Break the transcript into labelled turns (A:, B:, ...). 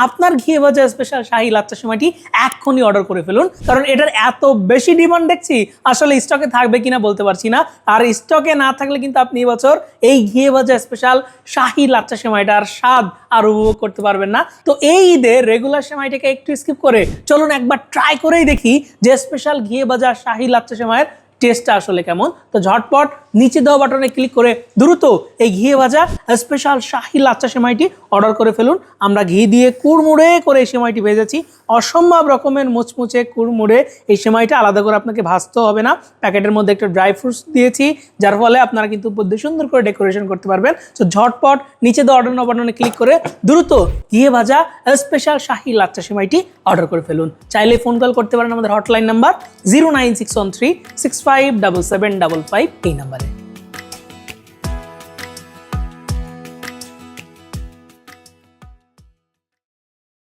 A: আপনার ঘিয়ে ভাজা স্পেশাল শাহী লাচ্ছা সেমাইটি এক্ষুনি অর্ডার করে ফেলুন, কারণ এটার এত বেশি ডিমান্ড দেখছি আসলে স্টকে থাকবে কিনা বলতে পারছি না। আর স্টকে না থাকলে কিন্তু আপনি এবছর এই ঘিয়ে ভাজা স্পেশাল শাহী লাচ্ছা সেমাইটার স্বাদ আর উপভোগ করতে পারবেন না। তো এই ঈদে রেগুলার সেমাইটাকে একটু স্কিপ করে চলুন একবার ট্রাই করেই দেখি যে স্পেশাল ঘিয়ে ভাজা শাহী লাচ্ছা সেমাইয়ের টেস্টটা আসলে কেমন। তো ঝটপট নিচে দেওয়া বাটনে ক্লিক করে দ্রুত এই ঘিয়ে ভাজা স্পেশাল শাহী লাচ্ছা সেমাইটি অর্ডার করে ফেলুন। আমরা ঘি দিয়ে কুড়মুড়ে করে এই সেমাইটি ভেজেছি, অসম্ভব রকমের মুচমুচে কুড়মুড়ে এই সেমাইটা, আলাদা করে আপনাকে ভাজতে হবে না। প্যাকেটের মধ্যে একটা ড্রাই ফ্রুটস দিয়েছি, যার ফলে আপনারা কিন্তু উপর দিয়ে সুন্দর করে ডেকোরেশন করতে পারবেন। তো ঝটপট নিচে দেওয়া অর্ডার বাটনে ক্লিক করে দ্রুত ঘিয়ে ভাজা স্পেশাল শাহী লাচ্ছা সেমাইটি অর্ডার করে ফেলুন। চাইলে ফোন কল করতে পারেন আমাদের হটলাইন নাম্বার 09613657755 এই নাম্বারে।